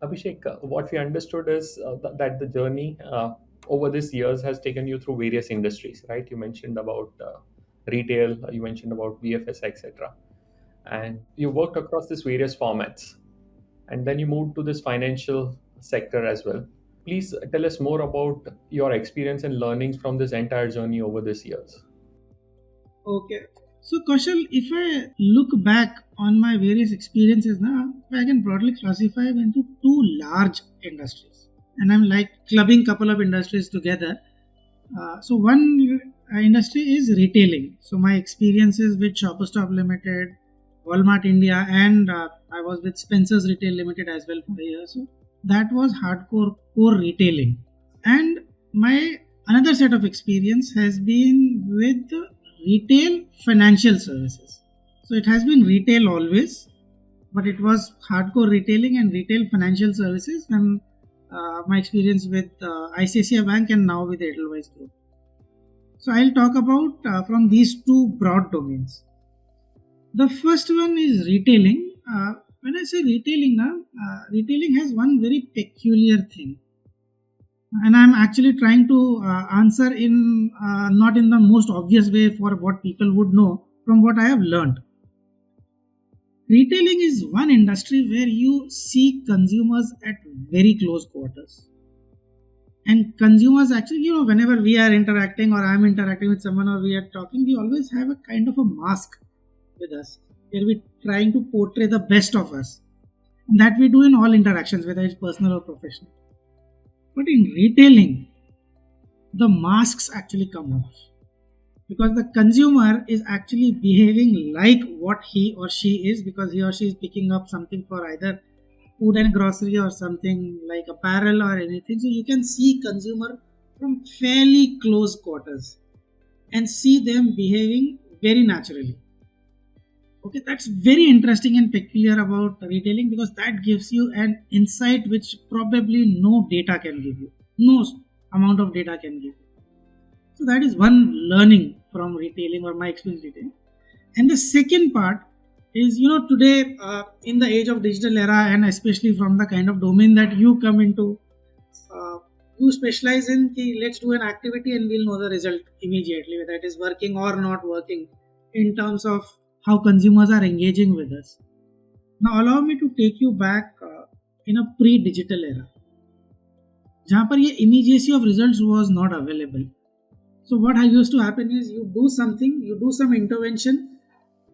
Abhishek, what we understood is that the journey over these years has taken you through various industries, right? You mentioned about retail, you mentioned about BFS, etc. And you worked across these various formats. And then you moved to this financial sector as well. Please tell us more about your experience and learnings from this entire journey over these years. Okay. So, Kaushal, if I look back on my various experiences now, I can broadly classify them into two large industries. And I'm like clubbing couple of industries together. So, one industry is retailing. So, my experiences with Shoppers Stop Limited, Walmart India, and I was with Spencer's Retail Limited as well for a year. So, that was hardcore core retailing. And my another set of experience has been with retail financial services. So it has been retail always, but it was hardcore retailing and retail financial services when my experience with ICICI Bank and now with Edelweiss Group. So I'll talk about from these two broad domains. The first one is retailing. When I say retailing now, retailing has one very peculiar thing, and I'm actually trying to answer in not in the most obvious way for what people would know from what I have learned. Retailing is one industry where you see consumers at very close quarters, and consumers actually, whenever we are interacting or I'm interacting with someone or we are talking, we always have a kind of a mask with us where we're trying to portray the best of us, and that we do in all interactions, whether it's personal or professional. But in retailing, the masks actually come off because the consumer is actually behaving like what he or she is, because he or she is picking up something for either food and grocery or something like apparel or anything. So you can see consumer from fairly close quarters and see them behaving very naturally. Okay, that's very interesting and peculiar about retailing because that gives you an insight which probably no data can give you. No amount of data can give you. So that is one learning from retailing or my experience retailing. And the second part is, today in the age of digital era and especially from the kind of domain that you come into, you specialize in, let's do an activity and we'll know the result immediately, whether it is working or not working in terms of how consumers are engaging with us. Now allow me to take you back in a pre-digital era, जहाँ पर ये immediacy of results was not available. So what used to happen is you do something, you do some intervention,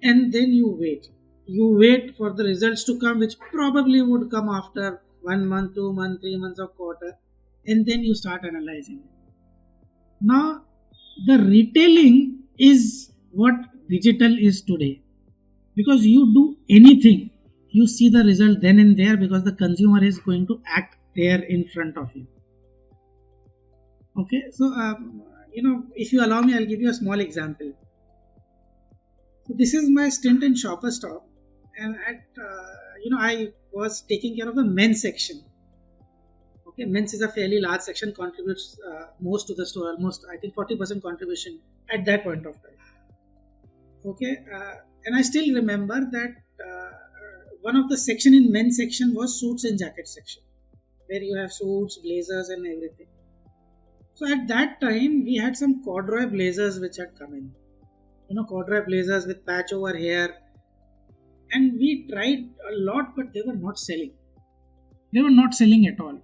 and then you wait. You wait for the results to come, which probably would come after 1 month, 2 months, 3 months of quarter, and then you start analyzing it. Now the retailing is what digital is today, because you do anything, you see the result then and there because the consumer is going to act there in front of you. Okay, so if you allow me, I'll give you a small example. So this is my stint in Shopper Stop, and at I was taking care of the men's section. Okay, men's is a fairly large section, contributes most to the store, almost I think 40% contribution at that point of time. Okay, and I still remember that one of the section in men's section was suits and jacket section, where you have suits, blazers, and everything. So at that time, we had some corduroy blazers which had come in. Corduroy blazers with patch over here. And we tried a lot, but they were not selling. They were not selling at all.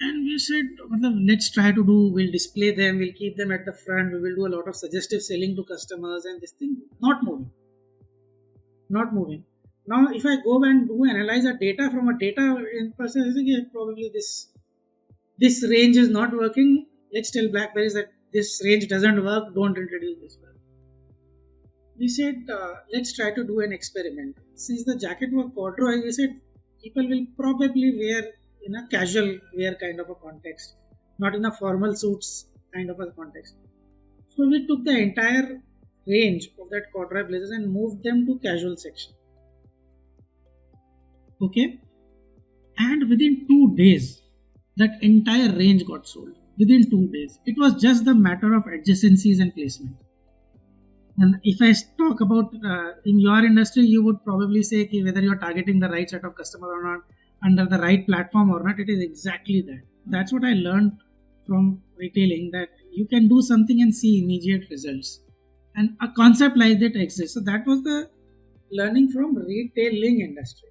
And we said, let's try to we'll display them, we'll keep them at the front, we will do a lot of suggestive selling to customers, and this thing, not moving. Not moving. Now, if I go and analyze the data from a data in person, I think probably this range is not working. Let's tell Blackberries that this range doesn't work, don't introduce this one. We said, let's try to do an experiment. Since the jacket was corduroy, we said people will probably wear in a casual wear kind of a context, not in a formal suits kind of a context. So we took the entire range of that corduroy blazers and moved them to casual section. Okay, and within 2 days, that entire range got sold. Within 2 days, it was just the matter of adjacencies and placement. And if I talk about in your industry, you would probably say whether you're targeting the right set of customer or not, under the right platform or not. It is exactly that. That's what I learned from retailing, that you can do something and see immediate results, and a concept like that exists. So that was the learning from retailing industry.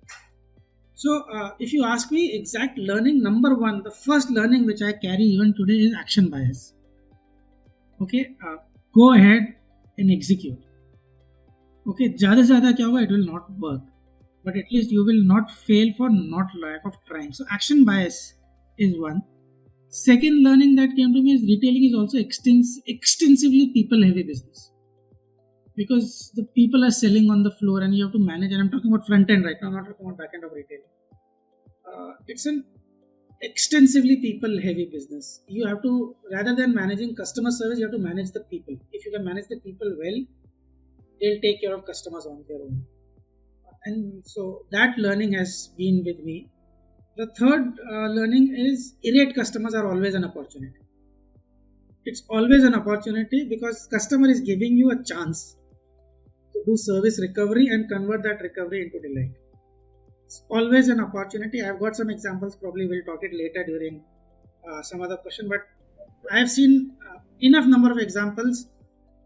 So if you ask me exact learning, number one, the first learning which I carry even today is action bias. Okay, go ahead and execute. Okay, ज़्यादा से ज़्यादा क्या होगा, it will not work, but at least you will not fail for not lack of trying. So action bias is one. Second learning that came to me is retailing is also extensively people heavy business, because the people are selling on the floor and you have to manage. And I'm talking about front end right now, I'm not talking about back end of retailing. It's an extensively people heavy business. You have to, rather than managing customer service, you have to manage the people. If you can manage the people well, they'll take care of customers on their own. And so that learning has been with me. The third learning is irate customers are always an opportunity. It's always an opportunity because customer is giving you a chance to do service recovery and convert that recovery into delight. It's always an opportunity. I've got some examples, probably we'll talk it later during some other question, but I've seen enough number of examples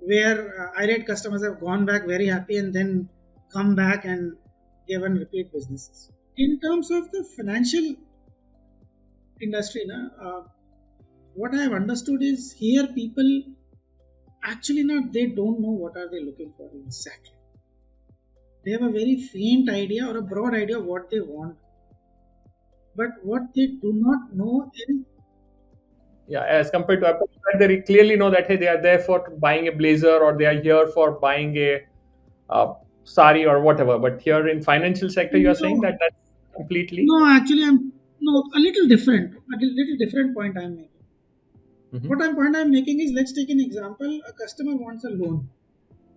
where irate customers have gone back very happy and then come back and given repeat businesses. In terms of the financial industry, what I have understood is here people actually they don't know what are they looking for exactly. They have a very faint idea or a broad idea of what they want, but what they do not know is, as compared to Apple, they clearly know that hey, they are there for buying a blazer or they are here for buying a sari or whatever. But here in financial sector, you are saying that that's completely actually I'm a little different. A little different point I'm making. Point I'm making is, let's take an example. A customer wants a loan.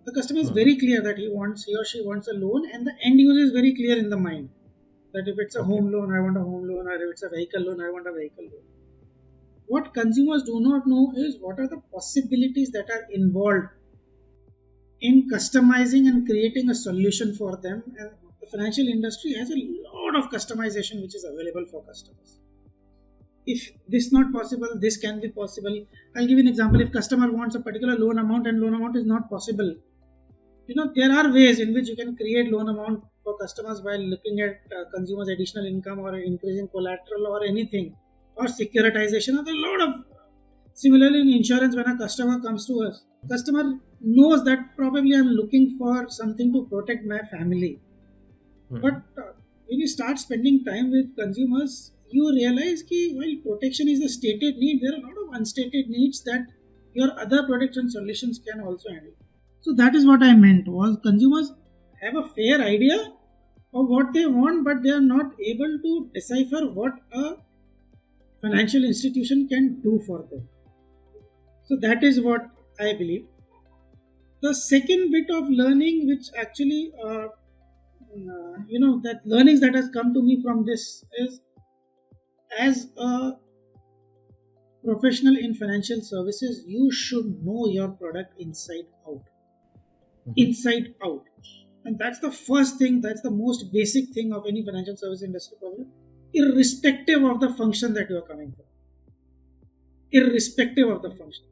The customer is very clear that he or she wants a loan, and the end user is very clear in the mind that if it's a home loan, I want a home loan, or if it's a vehicle loan, I want a vehicle loan. What consumers do not know is what are the possibilities that are involved in customizing and creating a solution for them. And the financial industry has a lot of customization which is available for customers. If this is not possible, this can be possible. I'll give you an example. If customer wants a particular loan amount and loan amount is not possible, there are ways in which you can create loan amount for customers by looking at consumers' additional income or increasing collateral or anything, or securitization. There are a lot of, similarly in insurance, when a customer comes to us, customer knows that probably I'm looking for something to protect my family. But when you start spending time with consumers, you realize that while protection is a stated need, there are a lot of unstated needs that your other products and solutions can also handle. So that is what I meant, was consumers have a fair idea of what they want, but they are not able to decipher what a financial institution can do for them. So that is what I believe. The second bit of learning, which actually, that learnings that has come to me from this is, as a professional in financial services, you should know your product inside out. Inside out. And that's the first thing, that's the most basic thing of any financial service industry problem, irrespective of the function that you are coming from. Irrespective of the function.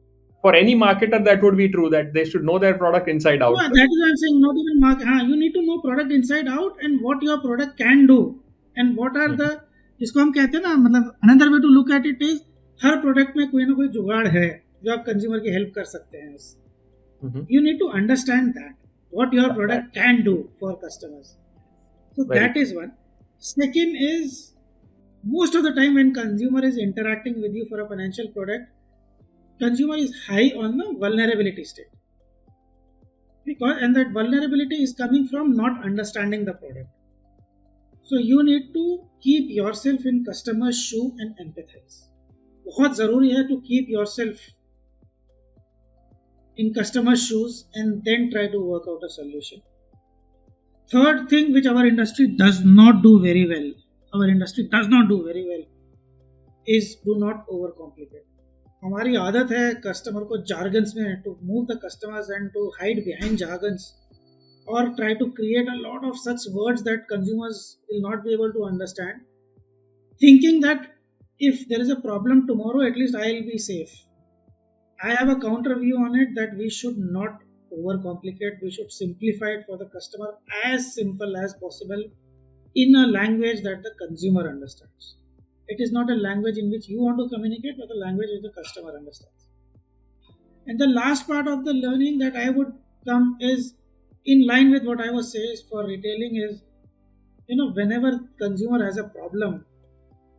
For any marketer, that would be true, that they should know their product inside out. Yeah, that is what I'm saying. Not even market. You need to know product inside out and what your product can do. And what are the, इसको हम कहते हैं ना, मतलब another way to look at it is, her product में कोई ना कोई जुगाड़ है जो आप consumer की help कर सकते हैं. You need to understand that what your product can do for customers. So that is one. Second is, most of the time when consumer is interacting with you for a financial product, consumer is high on the vulnerability state, and that vulnerability is coming from not understanding the product. So you need to keep yourself in customer's shoe and empathize. बहुत ज़रूरी है to keep yourself in customer's shoes and then try to work out a solution. Third thing which our industry does not do very well, is do not overcomplicate. हमारी आदत है customer को jargons में to move the customers and to hide behind jargons or try to create a lot of such words that consumers will not be able to understand. thinking that if there is a problem tomorrow, at least I'll be safe. I have a counter view on it that we should not overcomplicate, we should simplify it for the customer as simple as possible in a language that the consumer understands. It is not a language in which you want to communicate, but a language which the customer understands. And the last part of the learning that I would come is in line with what I was saying for retailing is, whenever consumer has a problem,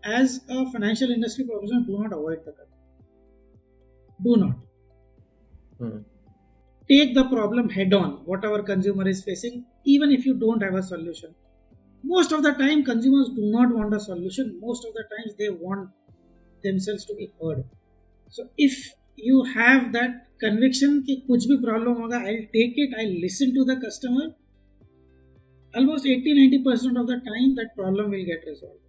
as a financial industry professional, do not avoid the customer. Do not. Hmm. Take the problem head on, whatever consumer is facing, even if you don't have a solution. Most of the time, consumers do not want a solution. Most of the times, they want themselves to be heard. So, if you have that conviction कि कुछ भी problem होगा, I'll take it, I'll listen to the customer, almost 80-90% of the time that problem will get resolved.